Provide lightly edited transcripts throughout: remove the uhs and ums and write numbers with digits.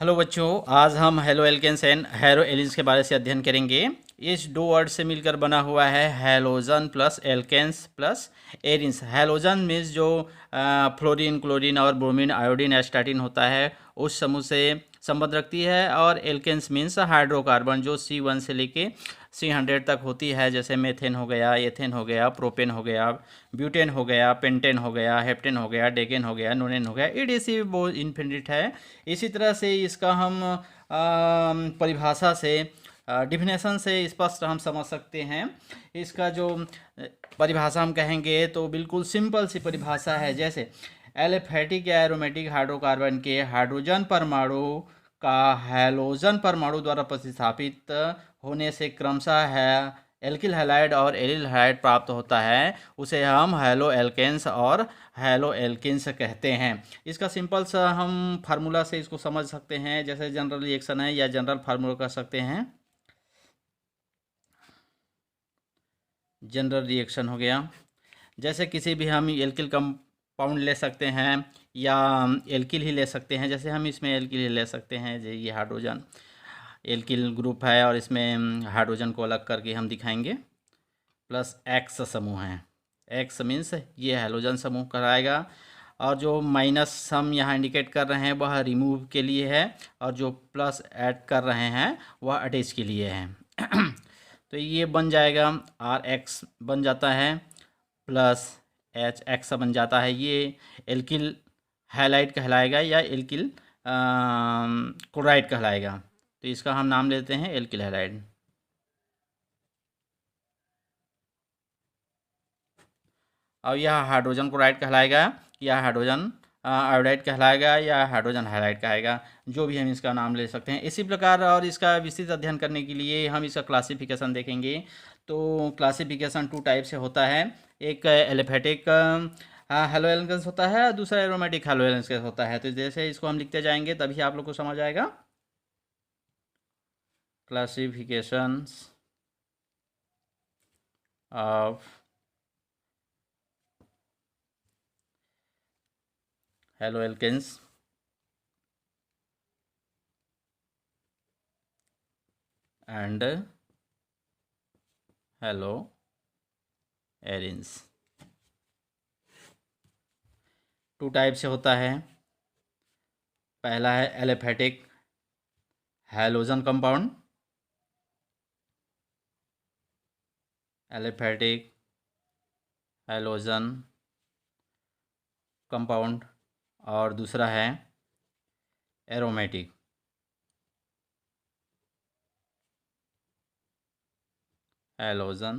Hello बच्चों, आज हम हेलो एल्केन्स एंड हेलो एलिन्स के बारे से अध्ययन करेंगे। इस दो वर्ड से मिलकर बना हुआ है halogen plus alkanes plus arenes. Halogen means जो फ्लोरीन, क्लोरीन और ब्रोमीन, आयोडीन, एस्टाटिन होता है उस समूह से संबंध रखती है। और एल्केन्स मीन्स हाइड्रोकार्बन जो C1 से लेके C100 तक होती है, जैसे मेथेन हो गया, एथेन हो गया, प्रोपेन हो गया, ब्यूटेन हो गया, पेंटेन हो गया, हेप्टेन हो गया, डेकेन हो गया, नोनेन हो गया, EDC वो इन्फिनिट है। इसी तरह से इसका हम परिभाषा से, डिफिनेशन से स्पष्ट हम समझ सकते हैं। इसका जो परिभाषा हम कहेंगे तो बिल्कुल सिंपल सी परिभाषा है। जैसे एलिफेटिक या एरोमेटिक हाइड्रोकार्बन के हाइड्रोजन परमाणु का हैलोजन परमाणु द्वारा प्रतिस्थापित होने से क्रमशः है एल्किल हैलाइड और एलिल हैलाइड प्राप्त होता है, उसे हम हैलो एल्केन्स और हैलो एल्किन्स कहते हैं। इसका सिंपल सा हम फार्मूला से इसको समझ सकते हैं। जैसे जनरल रिएक्शन है या जनरल फार्मूला कर सकते हैं। जनरल रिएक्शन हो गया, जैसे किसी भी हम एल्किल कंपाउंड ले सकते हैं या एल्किल ही ले सकते हैं। जैसे हम इसमें एल्किल ही ले सकते हैं, ये हाइड्रोजन एल्किल ग्रुप है और इसमें हाइड्रोजन को अलग करके हम दिखाएंगे। प्लस एक्स समूह है, एक्स मीन्स ये हैलोजन समूह कहलाएगा। और जो माइनस हम यहाँ इंडिकेट कर रहे हैं वह रिमूव के लिए है, और जो प्लस ऐड कर रहे हैं वह अटैच के लिए है। तो ये बन जाएगा आर एक्स बन जाता है, प्लस एच एक्स बन जाता है। ये एल्किल हैलाइड कहलाएगा या एल्किल क्लोराइड कहलाएगा। तो इसका हम नाम लेते हैं एल्किल हैलाइड। और यह हाइड्रोजन क्लोराइड कहलाएगा या हाइड्रोजन आयोडाइड कहलाएगा या हाइड्रोजन हैलाइड कहेगा, जो भी हम इसका नाम ले सकते हैं। इसी प्रकार और इसका विस्तृत अध्ययन करने के लिए हम इसका क्लासिफिकेशन देखेंगे। तो क्लासिफिकेशन टू टाइप से होता है। एक एलिफेटिक हेलो एल्केन्स होता है, दूसरा एरोमेटिक हेलो एल्केन्स होता है। तो जैसे इसको हम लिखते जाएंगे तभी आप लोग को समझ आएगा। Classifications of halo alkanes and halo arenes. Two type से होता है। पहला है aliphatic halogen compound, aliphatic halogen compound. और दूसरा है एरोमेटिक हैलोजन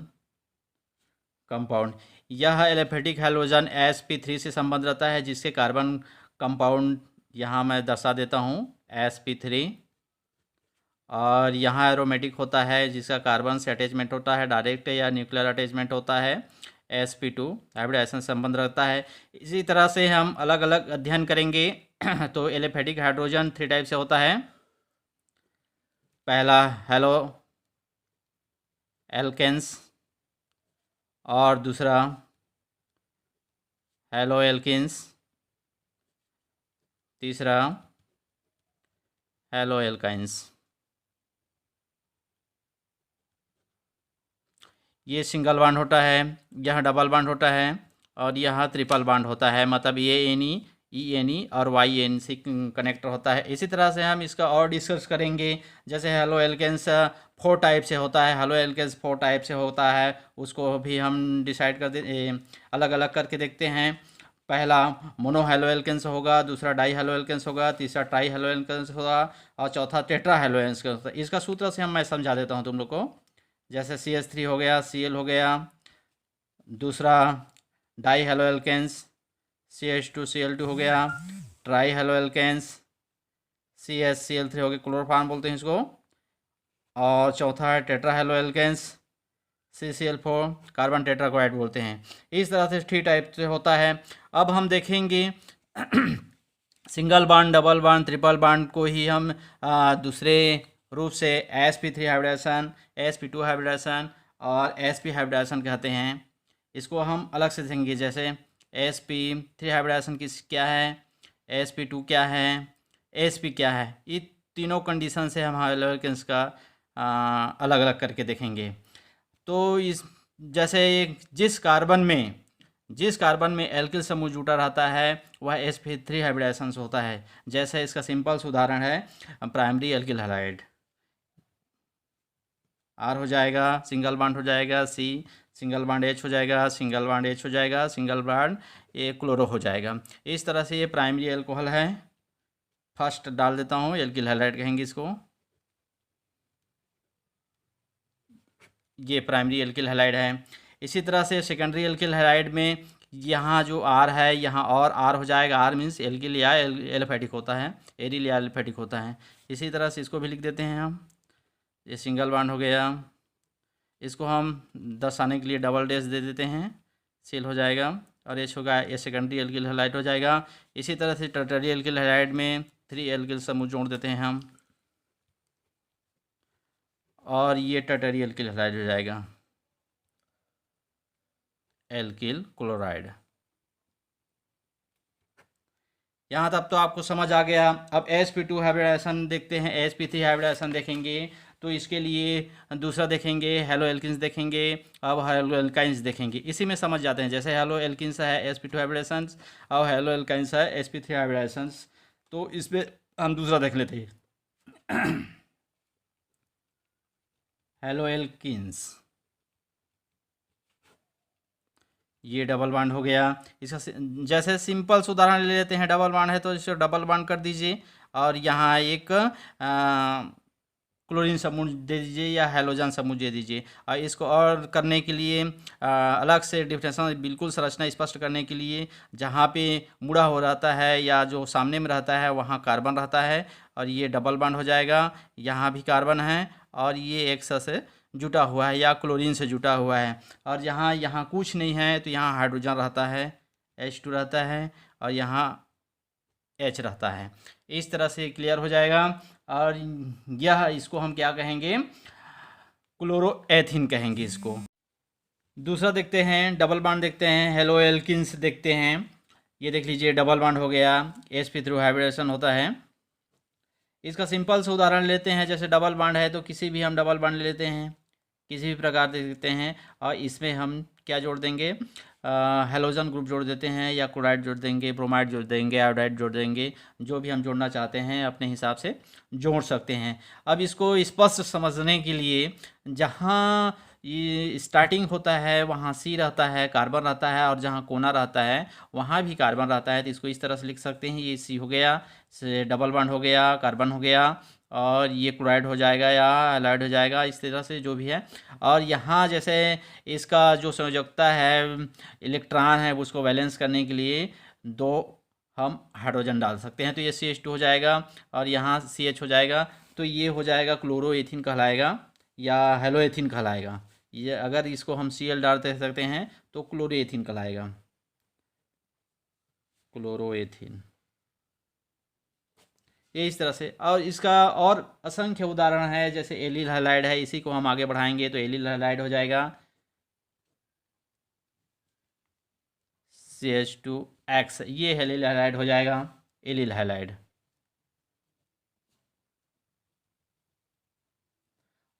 कंपाउंड। यह एलिफेटिक हैलोजन sp3 से संबंध रखता है, जिसके कार्बन कंपाउंड यहाँ मैं दर्शा देता हूँ sp3। और यहाँ एरोमेटिक होता है जिसका कार्बन से अटैचमेंट होता है, डायरेक्ट या न्यूक्लियर अटैचमेंट होता है, sp2 हाइब्रिडाइजेशन संबंध रखता है। इसी तरह से हम अलग अलग अध्ययन करेंगे। तो एलिफेटिक हाइड्रोजन 3 टाइप से होता है। पहला हेलो एल्केन्स और दूसरा हेलो एल्किन्स, तीसरा हेलो एल्काइंस। ये सिंगल बांड होता है, यह डबल बांड होता है और यह ट्रिपल बांड होता है। मतलब ये ENE और YNC कनेक्टर होता है। इसी तरह से हम इसका और डिस्कस करेंगे। जैसे हेलो एल्केन्स 4 टाइप से होता है, हेलो एल्केन्स 4 टाइप से होता है, उसको भी हम डिसाइड कर दे अलग अलग करके देखते हैं। पहला मोनो हेलो एल्केन्स होगा, दूसरा डाई हेलो एल्केन्स होगा, तीसरा ट्राई हेलो एल्केन्स होगा और चौथा टेट्रा हेलो एल्केन्स होगा। इसका सूत्र से मैं समझा देता हूँ तुम लोग को। जैसे CH3 हो गया, Cl हो गया, दूसरा डाई हेलो एल्केन्स CH2Cl2 हो गया, ट्राई हेलो एल्केन्स CHCl3 हो गया, क्लोरोफॉर्म बोलते हैं इसको, और चौथा है tetra halo alkanes CCl4 carbon tetrachloride बोलते हैं। इस तरह से 3 टाइप से होता है। अब हम देखेंगे single bond, double bond, triple bond को ही हम दूसरे रूप से sp3 हाइब्रिडाइजेशन, sp2 हाइब्रिडाइजेशन और sp हाइब्रिडाइजेशन कहते हैं। इसको हम अलग से देखेंगे। जैसे sp3 हाइब्रिडाइजेशन किस क्या है, sp2 क्या है, एसपी क्या है। ये तीनों कंडीशन से हम हेलो एल्केन्स का अलग अलग करके देखेंगे। तो इस जैसे जिस कार्बन में एल्किल समूह जुटा रहता है वह sp3 हाइब्रिडाइजेशन होता है। जैसे इसका सिंपल उदाहरण है प्राइमरी एल्किल हैलाइड। आर हो जाएगा, सिंगल बॉन्ड हो जाएगा, सी सिंगल बॉन्ड एच हो जाएगा, सिंगल बॉन्ड एच हो जाएगा, सिंगल बॉन्ड ए क्लोरो हो जाएगा। इस तरह से ये प्राइमरी एल्कोहल है। फर्स्ट डाल देता हूँ, एल्किल हैलाइड कहेंगे इसको। ये प्राइमरी एल्किल हैलाइड है। इसी तरह से सेकेंडरी एल्किल हैलाइड में यहाँ जो आर है यहाँ और आर हो जाएगा। आर मीन्स एल्किल या एलिफेटिक होता है, एरिल या एलिफेटिक होता है। इसी तरह से इसको भी लिख देते हैं हम। ये सिंगल बॉन्ड हो गया, इसको हम दर्शाने के लिए डबल डैश दे देते हैं, सेल हो जाएगा। और एच होगा, ये सेकेंडरी एल्किल हैलाइड हो जाएगा। इसी तरह से टर्टरी एल्किल हैलाइड में 3 एल्किल समूह जोड़ देते हैं हम, और ये टर्टरी एल्किल हैलाइड हो जाएगा, एल्किल क्लोराइड। यहाँ तक तो आपको समझ आ गया। अब sp2 हाइब्रिडाइजेशन देखते हैं, sp3 हाइब्रिडाइजेशन देखेंगे। तो इसके लिए दूसरा देखेंगे, हेलो एल्किन्स देखेंगे। अब हेलो एल्काइंस देखेंगे, इसी में समझ जाते हैं। जैसे हेलो एल्किन्स है sp2 हाइब्रिडाइजेशन, और हेलो एल्काइंस है sp3 हाइब्रिडाइजेशन। तो इस पर हम दूसरा देख लेते हैं। हेलो एल्किन्स, ये डबल बाड हो गया। इसका जैसे सिंपल उदाहरण ले लेते हैं, डबल बाड है तो इसे डबल बाड कर दीजिए, और यहाँ एक क्लोरीन समूह दे दीजिए या हैलोजन समूह दे दीजिए। और इसको और करने के लिए अलग से डिफरेंशियल बिल्कुल संरचना स्पष्ट करने के लिए, जहाँ पे मुड़ा हो रहता है या जो सामने में रहता है वहाँ कार्बन रहता है, और ये डबल बाड हो जाएगा। यहाँ भी कार्बन है, और ये एक से जुटा हुआ है या क्लोरीन से जुटा हुआ है। और यहाँ यहाँ कुछ नहीं है तो यहाँ हाइड्रोजन रहता है, H2 रहता है, और यहाँ H रहता है। इस तरह से क्लियर हो जाएगा। और यह इसको हम क्या कहेंगे, क्लोरोएथिन कहेंगे इसको। दूसरा देखते हैं, डबल बॉन्ड देखते हैं, हेलो एल्किन्स देखते हैं। ये देख लीजिए डबल बॉन्ड हो गया, sp3 हाइब्रिडेशन होता है। इसका सिंपल से उदाहरण लेते हैं। जैसे डबल बॉन्ड है तो किसी भी हम डबल बॉन्ड लेते हैं, किसी भी प्रकार दे देते हैं, और इसमें हम क्या जोड़ देंगे, हेलोजन ग्रुप जोड़ देते हैं, या क्लोराइड जोड़ देंगे, ब्रोमाइड जोड़ देंगे, आयोडाइड जोड़ देंगे। जो भी हम जोड़ना चाहते हैं अपने हिसाब से जोड़ सकते हैं। अब इसको स्पष्ट समझने के लिए, जहाँ ये स्टार्टिंग होता है वहाँ सी रहता है, कार्बन रहता है, और जहाँ कोना रहता है वहाँ भी कार्बन रहता है। तो इसको इस तरह से लिख सकते हैं, ये सी हो गया, से डबल बॉन्ड हो गया, कार्बन हो गया, और ये क्लोराइड हो जाएगा या हैलाइड हो जाएगा, इस तरह से जो भी है। और यहाँ जैसे इसका जो संयोजकता है, इलेक्ट्रॉन है, उसको बैलेंस करने के लिए 2 हम हाइड्रोजन डाल सकते हैं। तो ये CH2 हो जाएगा, और यहाँ CH हो जाएगा। तो ये हो जाएगा क्लोरोएथिन कहलाएगा या हेलोएथिन कहलाएगा। ये अगर इसको हम Cl डालते सकते हैं तो क्लोरोएथिन कहलाएगा, क्लोरोएथिन। ये इस तरह से। और इसका और असंख्य उदाहरण है, जैसे एलिल हैलाइड है, इसी को हम आगे बढ़ाएंगे तो एलिल हैलाइड हो जाएगा, CH2X, ये एलिल हैलाइड हो जाएगा, एलिल हैलाइड।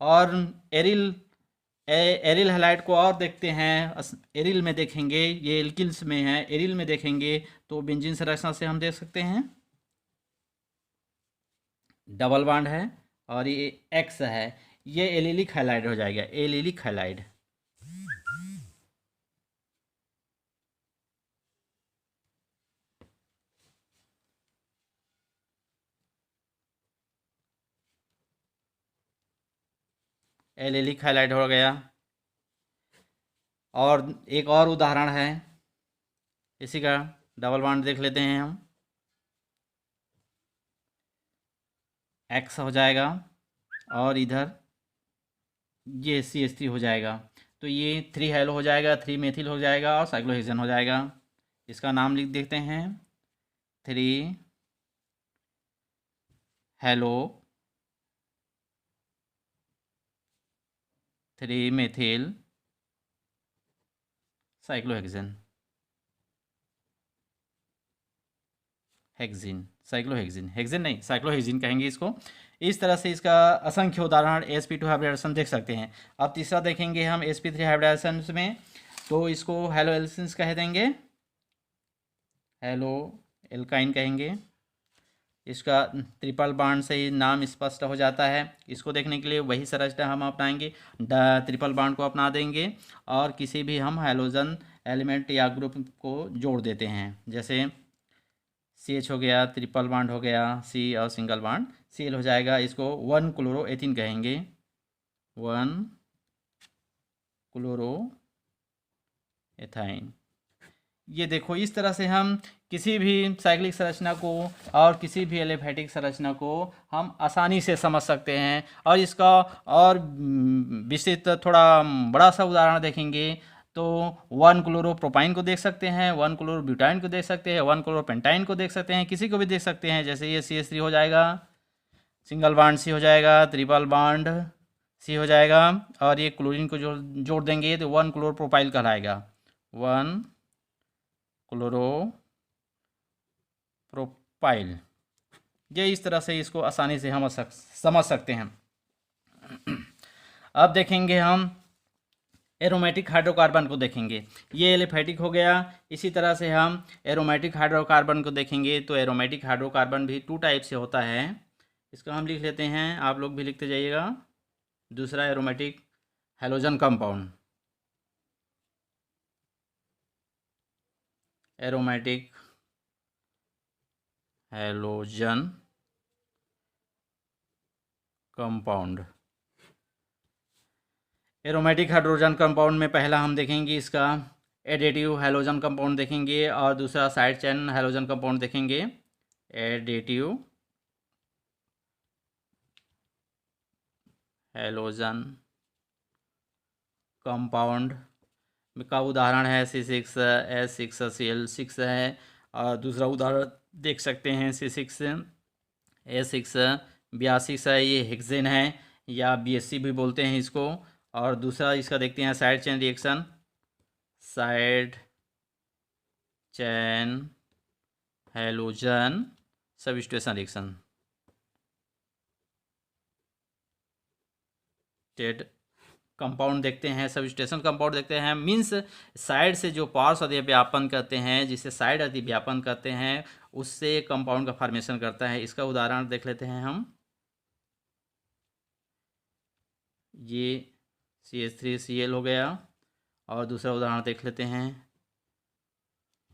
और एरिल एरिल हैलाइड को और देखते हैं, एरिल में देखेंगे, ये एल्किल्स में है, एरिल में देखेंगे तो बेंजीन संरचना से हम देख सकते हैं, डबल बॉन्ड है, और ये एक्स है, ये एलिलिक हैलाइड हो जाएगा, एलिलिक हैलाइड। एलिलिक हैलाइड हो गया। और एक और उदाहरण है इसी का, डबल बॉन्ड देख लेते हैं हम, एक्स हो जाएगा, और इधर ये CH3 हो जाएगा। तो ये 3 हेलो हो जाएगा, 3 मेथिल हो जाएगा, और साइक्लोहेक्सेन हो जाएगा। इसका नाम लिख देते हैं, 3 hello, 3 methyl cyclohexane, hexyne. Cyclohexene, hexyne नहीं, साइक्लोहेक्सिन कहेंगे इसको। इस तरह से इसका असंख्य उदाहरण sp2 हाइब्रिडाइजेशन देख सकते हैं। अब तीसरा देखेंगे हम sp3 हाइब्रिडाइजेशन में, तो इसको हेलो एल्सिन्स कह देंगे, हेलो एल्काइन कहेंगे। इसका ट्रिपल बॉन्ड से ही नाम स्पष्ट हो जाता है। इसको देखने के लिए वही संरचना हम अपनाएंगे, ट्रिपल बॉन्ड को अपना देंगे और किसी भी हम हाइड्रोजन एलिमेंट या ग्रुप को जोड़ देते हैं। जैसे CH हो गया, ट्रिपल बॉन्ड हो गया, C और सिंगल बॉन्ड Cl हो जाएगा। इसको 1 क्लोरोएथिन कहेंगे, 1 क्लोरोएथाइन। ये देखो, इस तरह से हम किसी भी साइक्लिक संरचना को और किसी भी एलिफेटिक संरचना को हम आसानी से समझ सकते हैं। और इसका और विस्तृत थोड़ा बड़ा सा उदाहरण देखेंगे तो 1 क्लोरोप्रोपाइन को देख सकते हैं, 1 क्लोरोब्यूटाइन को देख सकते हैं, 1 क्लोरोपेंटाइन को देख सकते हैं, किसी को भी देख सकते हैं। जैसे ये CH3 हो जाएगा, सिंगल बॉन्ड C हो जाएगा, ट्रिपल बॉन्ड C हो जाएगा, और ये क्लोरीन को जोड़ देंगे तो 1 क्लोरोप्रोपाइल कहलाएगा, 1 क्लोरोप्रोपाइल। ये इस तरह से इसको आसानी से हम समझ सकते हैं। अब देखेंगे हम एरोमेटिक हाइड्रोकार्बन को देखेंगे। ये एलिफेटिक हो गया। इसी तरह से हम एरोमेटिक हाइड्रोकार्बन को देखेंगे तो एरोमेटिक हाइड्रोकार्बन भी 2 टाइप से होता है। इसको हम लिख लेते हैं, आप लोग भी लिखते जाइएगा। दूसरा aromatic halogen compound, aromatic halogen compound. Aromatic hydrogen compound में पहला हम देखेंगे इसका एडेटिव हैलोजन कंपाउंड देखेंगे, और दूसरा साइड चेन हैलोजन कंपाउंड देखेंगे। एडेटिव हैलोजन कंपाउंड का उदाहरण है C6H6Cl6 है, और दूसरा उदाहरण देख सकते हैं C6H6 है, ये हेक्सेन है या BSC भी बोलते हैं इसको। और दूसरा इसका देखते हैं side chain reaction, side chain halogen substitution reaction, Ted compound देखते हैं, सबस्टिट्यूशन कंपाउंड देखते हैं। मीन्स साइड से जो पार्श्व अतिव्यापन करते हैं, जिसे साइड अतिव्यापन करते हैं, उससे कंपाउंड का फॉर्मेशन करता है। इसका उदाहरण देख लेते हैं हम। ये CH3Cl हो गया, और दूसरा उदाहरण देख लेते हैं,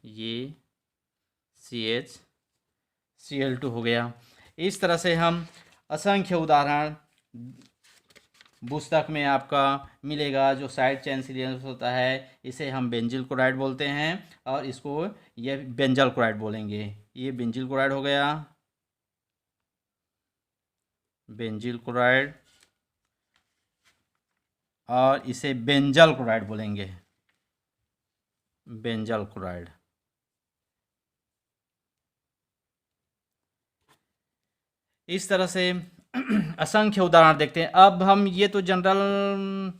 ये CHCl2 हो गया। इस तरह से हम असंख्य उदाहरण पुस्तक में आपका मिलेगा। जो साइड चेन सीरियस होता है इसे हम बेंजिल क्लोराइड बोलते हैं, और इसको ये बेंजल क्लोराइड बोलेंगे। ये बेंजिल क्लोराइड हो गया, बेंजिल क्लोराइड, और इसे बेंजल क्लोराइड बोलेंगे, बेंजल क्लोराइड। इस तरह से असंख्य उदाहरण देखते हैं। अब हम ये तो जनरल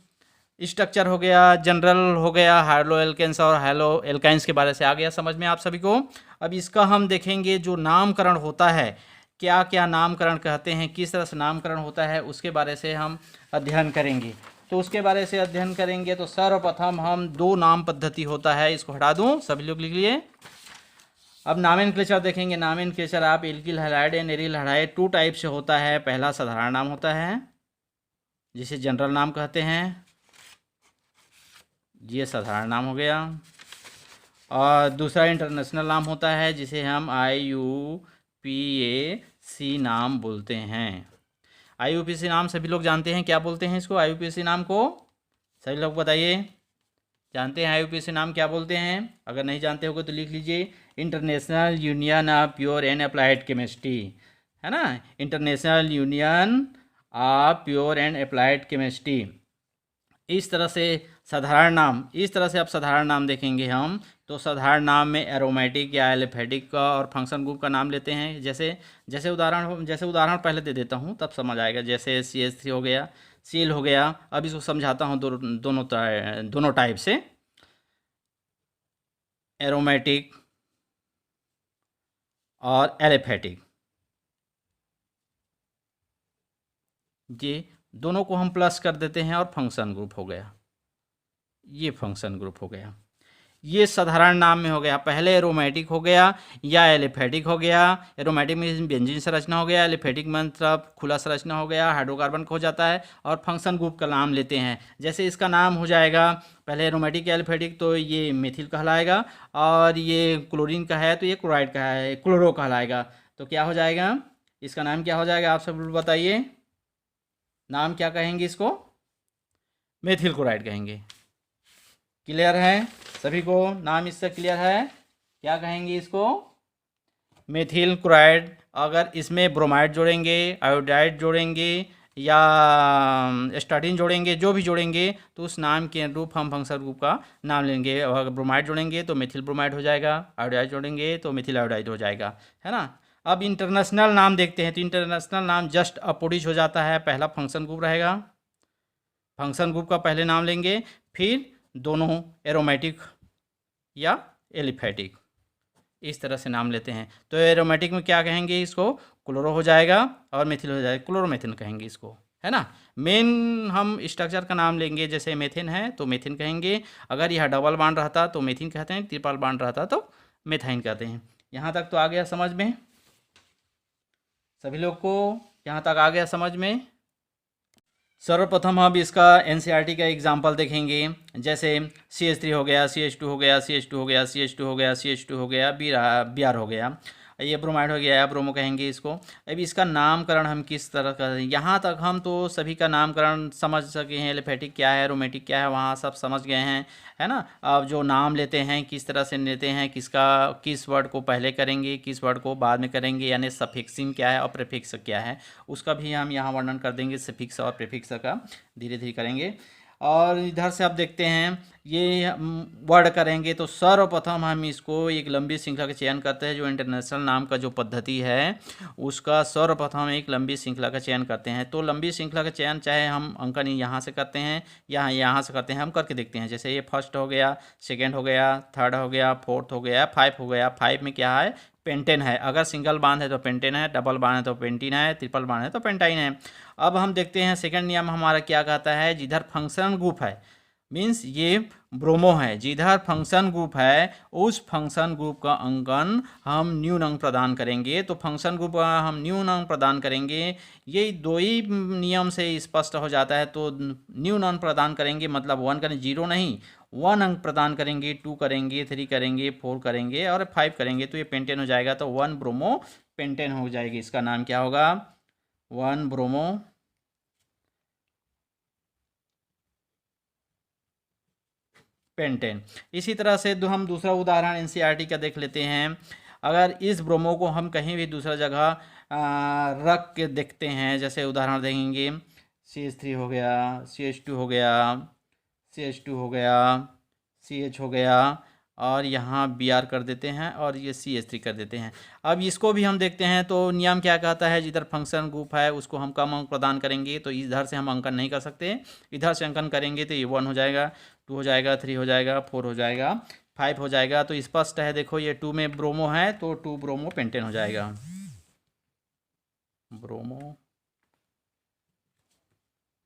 स्ट्रक्चर हो गया, जनरल हो गया, हाइड्रो एल्केन्स और हेलो एल्काइंस के बारे से आ गया समझ में आप सभी को। अब इसका हम देखेंगे जो नामकरण होता है, क्या क्या नामकरण कहते हैं, किस तरह से नामकरण होता है, उसके बारे से हम अध्ययन करेंगे। तो उसके बारे से अध्ययन करेंगे तो सर्वप्रथम हम 2 नाम पद्धति होता है, इसको हटा दूँ, सभी लोग लिख लिए। अब नामेनक्लेचर देखेंगे। नामेनक्लेचर आप alkyl halide and aryl halide 2 type से होता है। पहला साधारण नाम होता है जिसे जनरल नाम कहते हैं, ये साधारण नाम हो गया। और दूसरा इंटरनेशनल नाम होता है जिसे हम IUPAC नाम बोलते हैं। IUPAC नाम सभी लोग जानते हैं, क्या बोलते हैं इसको? IUPAC नाम को सभी लोग बताइए, जानते हैं IUPAC नाम क्या बोलते हैं? अगर नहीं जानते होगे तो लिख लीजिए, international union of pure and applied chemistry, है ना, international union of pure and applied chemistry. इस तरह से साधारण नाम, इस तरह से आप साधारण नाम देखेंगे हम, तो साधारण नाम में एरोमेटिक या एलिफेटिक का और फंक्शन ग्रुप का नाम लेते हैं। जैसे उदाहरण पहले दे देता हूँ तब समझ आएगा। जैसे CH3 हो गया, Cl हो गया। अब इसको समझाता हूँ दोनों टाइप से। एरोमेटिक और एलिफेटिक, ये दोनों को हम प्लस कर देते हैं और फंक्शन ग्रुप हो गया, ये फंक्शन ग्रुप हो गया। ये साधारण नाम में हो गया, पहले एरोमेटिक हो गया या एलिफेटिक हो गया। एरोमेटिक में बेंजीन संरचना हो गया, एलिफेटिक मतलब खुला संरचना हो गया, हाइड्रोकार्बन खो जाता है और फंक्शन ग्रुप का नाम लेते हैं। जैसे इसका नाम हो जाएगा पहले एरोमेटिक या एलिफेटिक तो ये मेथिल कहलाएगा, और ये क्लोरीन का है तो ये क्लोराइड का है, क्लोरो कहलाएगा। तो क्या हो जाएगा, इसका नाम क्या हो जाएगा, आप सब बताइए, नाम क्या कहेंगे इसको, मेथिल क्लोराइड कहेंगे। क्लियर है सभी को, नाम इससे क्लियर है, क्या कहेंगे इसको, मेथिल क्लोराइड। अगर इसमें ब्रोमाइड जोड़ेंगे, आयोडाइड जोड़ेंगे या स्टार्टिन जोड़ेंगे, जो भी जोड़ेंगे तो उस नाम के अनुरूप हम फंक्शन ग्रुप का नाम लेंगे। अगर ब्रोमाइड जोड़ेंगे तो मेथिल ब्रोमाइड हो जाएगा, आयोडाइड जोड़ेंगे तो मेथिल आयोडाइड हो जाएगा, है ना। अब इंटरनेशनल नाम देखते हैं, तो इंटरनेशनल नाम जस्ट अपोजिट हो जाता है, पहला फंक्शन ग्रुप रहेगा, फंक्शन ग्रुप का पहले नाम लेंगे, फिर दोनों एरोमेटिक या एलिफेटिक, इस तरह से नाम लेते हैं। तो एरोमेटिक में क्या कहेंगे इसको, क्लोरो हो जाएगा, और मेथिल हो जाएगा, क्लोरोमेथिन कहेंगे इसको, है ना। मेन हम स्ट्रक्चर का नाम लेंगे, जैसे मेथिन है तो मेथिन कहेंगे, अगर यह डबल बॉन्ड रहता तो मेथिन कहते हैं, ट्रिपल बॉन्ड रहता तो मेथाइन कहते हैं। यहाँ तक तो आ गया समझ में, सभी लोग को यहाँ तक आ गया समझ में। सर्वप्रथम हम इसका एनसीईआरटी का एग्जाम्पल देखेंगे, जैसे CH3 हो गया, CH2 हो गया, CH2 हो गया, CH2 हो गया, CH2 हो गया, Br हो गया, ये ब्रोमाइड हो गया या ब्रोमो कहेंगे इसको। अभी इसका नामकरण हम किस तरह का, यहाँ तक हम तो सभी का नामकरण समझ सके हैं, एलिफेटिक क्या है, एरोमेटिक क्या है, वहाँ सब समझ गए हैं, है ना। अब जो नाम लेते हैं किस तरह से लेते हैं, किसका किस वर्ड को पहले करेंगे, किस वर्ड को बाद में करेंगे, यानी सफिक्सिंग क्या है और प्रीफिक्स क्या है, उसका भी हम यहाँ वर्णन कर देंगे, सफिक्स और प्रीफिक्स का धीरे धीरे करेंगे। और इधर से आप देखते हैं ये वर्ड करेंगे तो सर्वप्रथम हम इसको एक लंबी श्रृंखला का चयन करते हैं, जो इंटरनेशनल नाम का जो पद्धति है उसका सर्वप्रथम एक लंबी श्रृंखला का चयन करते हैं। तो लंबी श्रृंखला का चयन चाहे हम अंकन यहाँ से करते हैं या यहाँ से करते हैं, हम करके देखते हैं। जैसे ये फर्स्ट हो गया, सेकेंड हो गया, थर्ड हो गया, फोर्थ हो गया, फाइव हो गया। फाइव में क्या है, पेंटेन है, अगर सिंगल बांध है तो पेंटेन है, डबल बांध है तो पेंटीन है, ट्रिपल बांध है तो पेंटाइन है। अब हम देखते हैं सेकंड नियम हमारा क्या कहता है, जिधर फंक्शन ग्रुप है, मीन्स ये ब्रोमो है, जिधर फंक्शन ग्रुप है उस फंक्शन ग्रुप का अंकन हम न्यून अंक प्रदान करेंगे। तो फंक्शन ग्रुप का हम न्यून अंक प्रदान करेंगे, ये दो ही नियम से स्पष्ट हो जाता है। तो न्यून अंक प्रदान करेंगे मतलब 1 करें, 0 नहीं, 1 अंक प्रदान करेंगे, 2 करेंगे, 3 करेंगे, 4 करेंगे और 5 करेंगे, तो ये पेंटेन हो जाएगा। तो 1 ब्रोमो पेंटेन हो जाएगी, इसका नाम क्या होगा, 1 ब्रोमो पेंटेन। इसी तरह से हम दूसरा उदाहरण एनसीईआरटी का देख लेते हैं। अगर इस ब्रोमो को हम कहीं भी दूसरा जगह रख के देखते हैं, जैसे उदाहरण देखेंगे CH3 हो गया, CH2 हो गया, CH2 हो गया, CH हो गया, और यहाँ Br कर देते हैं और ये CH3 कर देते हैं। अब इसको भी हम देखते हैं तो नियम क्या कहता है, जिधर फंक्शन ग्रुप है उसको हम कम अंक प्रदान करेंगे। तो इधर से हम अंकन नहीं कर सकते, इधर से अंकन करेंगे तो ये 1 हो जाएगा, 2 हो जाएगा, 3 हो जाएगा, 4 हो जाएगा, 5 हो जाएगा। तो स्पष्ट है, देखो ये 2 में ब्रोमो है तो 2 ब्रोमो पेंटेन हो जाएगा, ब्रोमो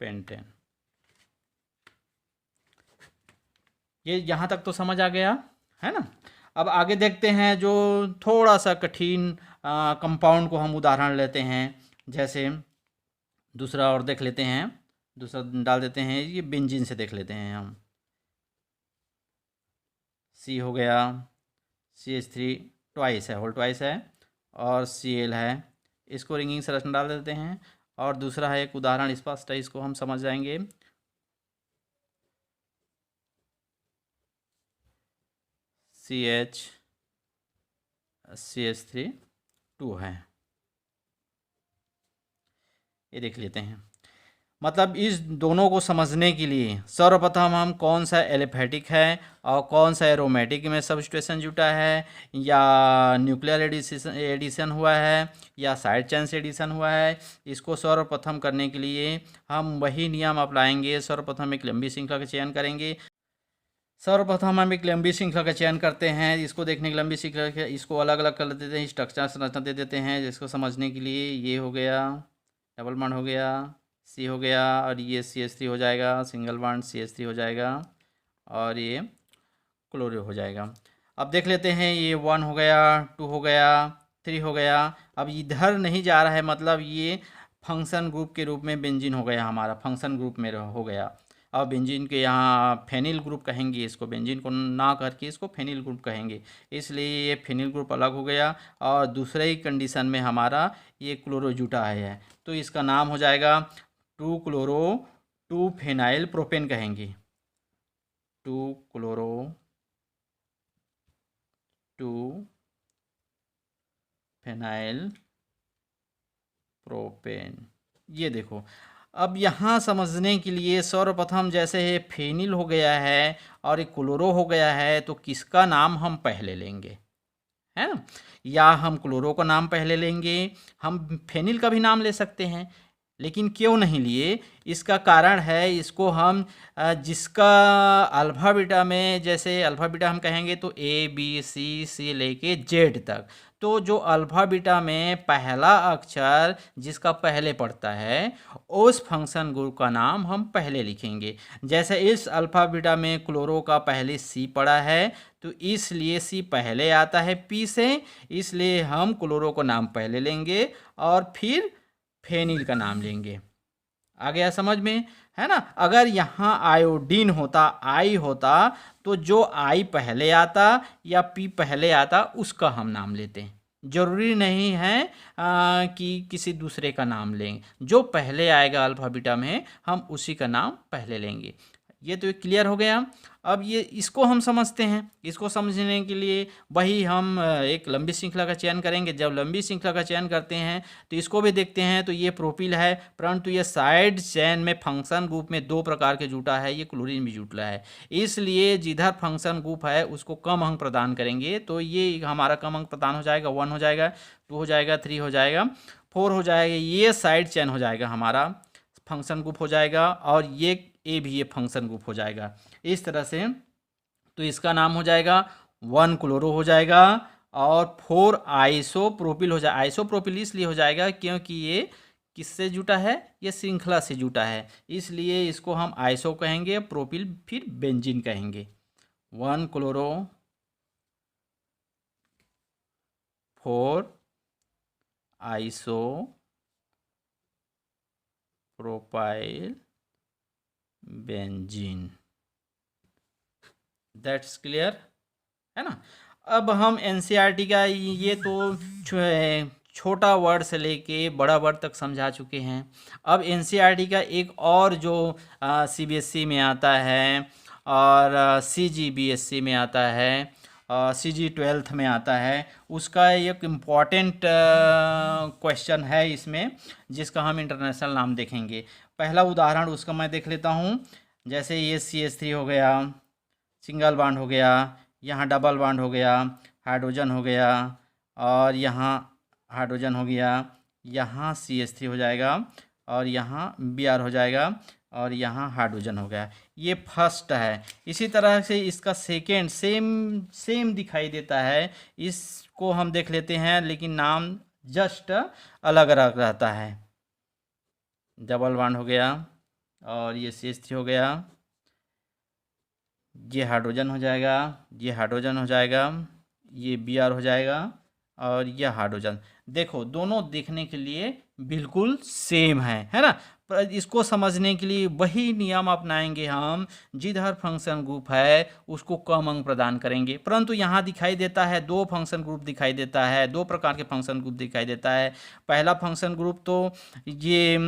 पेंटेन। ये यहाँ तक तो समझ आ गया है ना। अब आगे देखते हैं जो थोड़ा सा कठिन कंपाउंड को हम उदाहरण लेते हैं। जैसे दूसरा और देख लेते हैं, दूसरा डाल देते हैं, ये बेंजीन से देख लेते हैं हम। C हो गया, CH3 ट्वाइस है, होल ट्वाइस है, और Cl है, इसको रिंगिंग संरचना डाल देते हैं। और दूसरा है एक उदाहरण स्पष्ट है, इसको हम समझ जाएंगे। CH3 2 है, ये देख लेते हैं। मतलब इस दोनों को समझने के लिए सर्वप्रथम हम कौन सा एलिफेटिक है और कौन सा एरोमेटिक में सबस्टिट्यूशन जुटा है, या न्यूक्लियर एडिशन हुआ है या साइड चेन से एडिशन हुआ है, इसको सर्वप्रथम करने के लिए हम वही नियम अपनाएंगे। सर्वप्रथम एक लंबी श्रृंखला का चयन करेंगे, सर्वप्रथम हम एक लंबी श्रृंखला का चयन करते हैं। इसको देखने की लंबी श्रृंखला, इसको अलग अलग कर देते हैं, स्ट्रक्चर संरचना दे देते हैं जिसको समझने के लिए। ये हो गया डबल बॉन्ड हो गया, सी हो गया, और ये CH3 हो जाएगा, सिंगल बॉन्ड CH3 हो जाएगा, और ये क्लोरो हो जाएगा। अब देख लेते हैं, ये 1 हो गया, 2 हो गया, 3 हो गया। अब इधर नहीं जा रहा है, मतलब ये फंक्शन ग्रुप के रूप में बेंजीन हो गया, हमारा फंक्शन ग्रुप में हो गया। अब बेंजीन के यहाँ फेनिल ग्रुप कहेंगे इसको, बेंजीन को ना करके इसको फेनिल ग्रुप कहेंगे, इसलिए ये फेनिल ग्रुप अलग हो गया। और दूसरे ही कंडीशन में हमारा ये क्लोरोजूटा है, तो इसका नाम हो जाएगा 2 क्लोरो 2 फेनाइल प्रोपेन कहेंगे। 2 क्लोरो 2 फेनाइल प्रोपेन। ये देखो, अब यहाँ समझने के लिए सर्वप्रथम जैसे ये फेनिल हो गया है और एक क्लोरो हो गया है, तो किसका नाम हम पहले लेंगे, है ना? या हम क्लोरो का नाम पहले लेंगे, हम फेनिल का भी नाम ले सकते हैं, लेकिन क्यों नहीं लिए? इसका कारण है, इसको हम जिसका अल्फ़ा बीटा में, जैसे अल्फ़ा बीटा हम कहेंगे तो ABC से लेके Z तक, तो जो अल्फ़ा बीटा में पहला अक्षर जिसका पहले पड़ता है, उस फंक्शन ग्रुप का नाम हम पहले लिखेंगे। जैसे इस अल्फ़ा बीटा में क्लोरो का पहले C पड़ा है, तो इसलिए C पहले आता है P से, इसलिए हम क्लोरो का नाम पहले लेंगे और फिर फेनिल का नाम लेंगे। आ गया समझ में, है ना? अगर यहाँ आयोडीन होता, I होता, तो जो I पहले आता या P पहले आता उसका हम नाम लेते हैं। जरूरी नहीं है कि किसी दूसरे का नाम लें, जो पहले आएगा अल्फ़ा बीटा में हम उसी का नाम पहले लेंगे। ये तो क्लियर हो गया। अब ये इसको हम समझते हैं, इसको समझने के लिए वही हम एक लंबी श्रृंखला का चयन करेंगे। जब लंबी श्रृंखला का चयन करते हैं तो इसको भी देखते हैं, तो ये प्रोपिल है, परंतु ये साइड चेन में फंक्शन ग्रुप में 2 प्रकार के जूटा है, ये क्लोरीन भी जूटा है, इसलिए जिधर फंक्शन ग्रुप है उसको कम अंक प्रदान करेंगे, तो ये हमारा कम अंक प्रदान हो जाएगा। 1 हो जाएगा, 2 हो जाएगा, 3 हो जाएगा, 4 हो जाएगा, ये साइड चेन हो जाएगा, हमारा फंक्शन ग्रुप हो जाएगा, और ये भी ये फंक्शन ग्रुप हो जाएगा इस तरह से। तो इसका नाम हो जाएगा 1 क्लोरो हो जाएगा, और 4 आइसोप्रोपिल हो जाएगा। आइसोप्रोपिल इसलिए हो जाएगा क्योंकि ये किससे जुटा है, ये श्रृंखला से जुटा है, इसलिए इसको हम आइसो कहेंगे, प्रोपिल फिर बेंजीन कहेंगे। 1 chloro 4 iso propyl benzene. That's clear, है ना? अब हम NCERT का ये तो छोटा वर्ड से लेके बड़ा वर्ड तक समझा चुके हैं। अब NCERT का एक और जो CBSE में आता है और CGBSE में आता है, CG 12th में आता है, उसका एक इम्पॉर्टेंट क्वेश्चन है इसमें, जिसका हम इंटरनेशनल नाम देखेंगे। पहला उदाहरण उसका मैं देख लेता हूँ। जैसे ये CH3 हो गया, सिंगल बॉन्ड हो गया, यहाँ डबल बॉन्ड हो गया, हाइड्रोजन हो गया, और यहाँ हाइड्रोजन हो गया, यहाँ CH3 हो जाएगा, और यहाँ Br हो जाएगा, और यहाँ हाइड्रोजन हो गया। ये फर्स्ट है। इसी तरह से इसका सेकेंड सेम दिखाई देता है, इसको हम देख लेते हैं, लेकिन नाम जस्ट अलग अलग रहता है। डबल बॉन्ड हो गया, और ये CH3 हो गया, ये हाइड्रोजन हो जाएगा, ये हाइड्रोजन हो जाएगा, ये Br हो जाएगा, और यह हाइड्रोजन। देखो दोनों देखने के लिए बिल्कुल सेम है ना? पर इसको समझने के लिए वही नियम अपनाएंगे हम, जिधर फंक्शन ग्रुप है उसको कम अंक प्रदान करेंगे। परंतु यहाँ दिखाई देता है 2 फंक्शन ग्रुप दिखाई देता है, 2 प्रकार के फंक्शन ग्रुप दिखाई देता है। पहला फंक्शन ग्रुप तो ये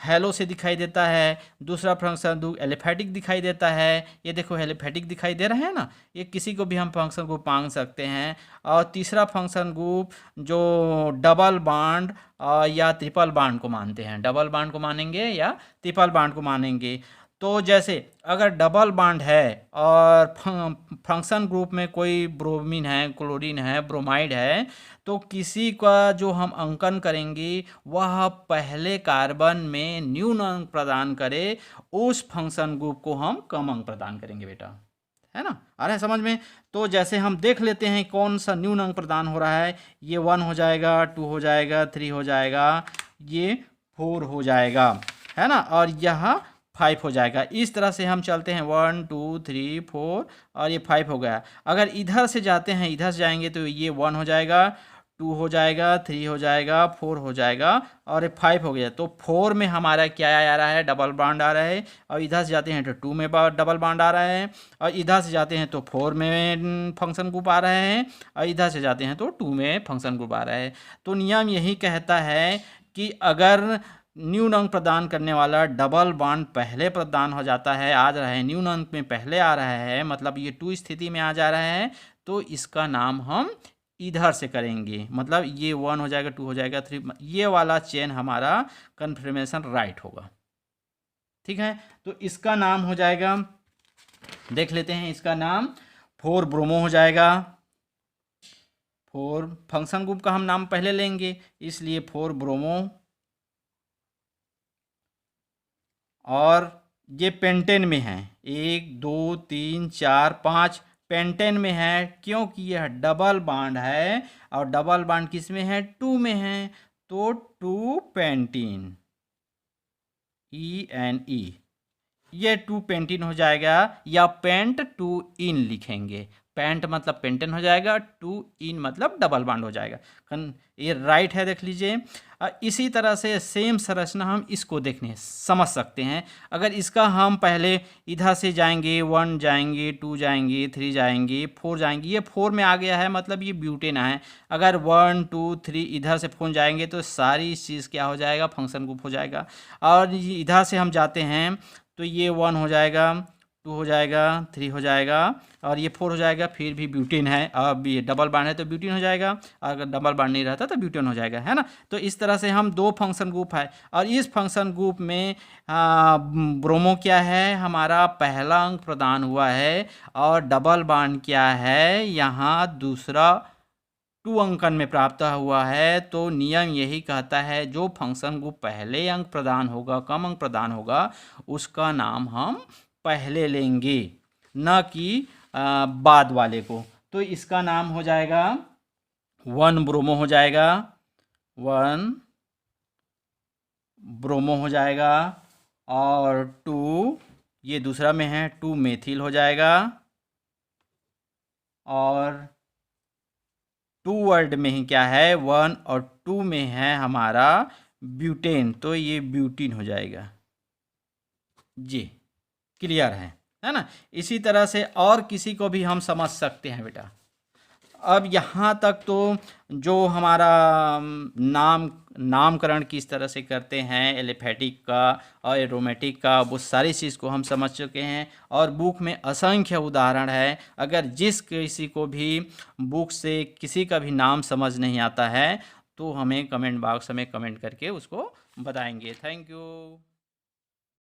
हेलो से दिखाई देता है, दूसरा फंक्शन ग्रुप एलिफेटिक दिखाई देता है। ये देखो एलिफेटिक दिखाई दे रहा है ना, ये किसी को भी हम फंक्शन ग्रुप मांग सकते हैं। और तीसरा फंक्शन ग्रुप जो डबल बॉन्ड या ट्रिपल बॉन्ड को मानते हैं, डबल बॉन्ड को मानेंगे या ट्रिपल बॉन्ड को मानेंगे। तो जैसे अगर डबल बॉन्ड है और फंक्शन ग्रुप में कोई ब्रोमीन है, क्लोरीन है, ब्रोमाइड है, तो किसी का जो हम अंकन करेंगे वह पहले कार्बन में न्यून अंक प्रदान करे, उस फंक्शन ग्रुप को हम कम अंक प्रदान करेंगे बेटा, है ना, आ रहा है समझ में। तो जैसे हम देख लेते हैं कौन सा न्यून अंक प्रदान हो रहा है। ये 1 हो जाएगा, 2 हो जाएगा, 3 हो जाएगा, ये 4 हो जाएगा, है ना, और यह 5 हो जाएगा। इस तरह से हम चलते हैं 1 2 3 4 और ये 5 हो गया। अगर इधर से जाते हैं, इधर से जाएंगे तो ये 1 हो जाएगा, 2 हो जाएगा, 3 हो जाएगा, 4 हो जाएगा और ये 5 हो गया। तो 4 में हमारा क्या आ रहा है, डबल बॉन्ड आ रहा है। और इधर से जाते हैं तो 2 में डबल बॉन्ड आ रहा है, और इधर से जाते हैं तो 4 में फंक्शन ग्रुप आ रहे हैं, और इधर से जाते हैं तो 2 में फंक्शन ग्रुप आ रहा है। तो नियम यही कहता है कि अगर न्यून अंक प्रदान करने वाला डबल बॉन्ड पहले प्रदान हो जाता है, आ रहा है न्यून अंक में पहले आ रहा है, मतलब ये 2 स्थिति में आ जा रहा है, तो इसका नाम हम इधर से करेंगे। मतलब ये 1 हो जाएगा, 2 हो जाएगा, 3, ये वाला चेन हमारा कन्फर्मेशन राइट होगा। ठीक है, तो इसका नाम हो जाएगा, देख लेते हैं इसका नाम 4 ब्रोमो हो जाएगा। 4 फंक्शन ग्रुप का हम नाम पहले लेंगे, इसलिए 4 ब्रोमो। और ये पेंटेन में है, 1 2 3 4 5 पेंटेन में है, क्योंकि यह डबल बॉन्ड है, और डबल बॉन्ड किस में है, 2 में है, तो 2 पेंटीन, ENE, ये 2 पेंटीन हो जाएगा, या पेंट 2 इन लिखेंगे। पेंट मतलब पेंटेन हो जाएगा, 2 इन मतलब डबल बॉन्ड हो जाएगा। ये राइट है, देख लीजिए। इसी तरह से सेम संरचना हम इसको देखने समझ सकते हैं। अगर इसका हम पहले इधर से जाएंगे, 1 जाएंगे, 2 जाएंगे, 3 जाएंगे, 4 जाएंगे, ये 4 में आ गया है, मतलब ये ब्यूटेन है। अगर 1 2 3 इधर से 4 जाएंगे तो सारी चीज़ क्या हो जाएगा, फंक्शन ग्रुप हो जाएगा। और इधर से हम जाते हैं तो ये 1 हो जाएगा, 2 हो जाएगा, 3 हो जाएगा, और ये 4 हो जाएगा, फिर भी ब्यूटेन है। अब ये डबल बॉन्ड है तो ब्यूटेन हो जाएगा, अगर डबल बॉन्ड नहीं रहता तो ब्यूटेन हो जाएगा, है ना। तो इस तरह से हम 2 फंक्शन ग्रुप है, और इस फंक्शन ग्रुप में ब्रोमो क्या है, हमारा पहला अंक प्रदान हुआ है, और डबल बॉन्ड क्या है, यहाँ दूसरा 2 अंकन में प्राप्त हुआ है। तो नियम यही कहता है, जो फंक्शन ग्रुप पहले अंक प्रदान होगा, कम अंक प्रदान होगा, उसका नाम हम पहले लेंगे, न कि बाद वाले को। तो इसका नाम हो जाएगा 1 ब्रोमो हो जाएगा, 1 ब्रोमो हो जाएगा, और 2 ये दूसरा में है, 2 मेथिल हो जाएगा, और 2 वर्ड में ही क्या है, 1 और 2 में है हमारा ब्यूटेन, तो ये ब्यूटीन हो जाएगा जी। क्लियर है ना। इसी तरह से और किसी को भी हम समझ सकते हैं बेटा। अब यहाँ तक तो जो हमारा नामकरण किस तरह से करते हैं, एलिफेटिक का और एरोमेटिक का, वो सारी चीज़ को हम समझ चुके हैं, और बुक में असंख्य उदाहरण है। अगर जिस किसी को भी बुक से किसी का भी नाम समझ नहीं आता है तो हमें कमेंट बॉक्स में कमेंट करके उसको बताएंगे। Thank you.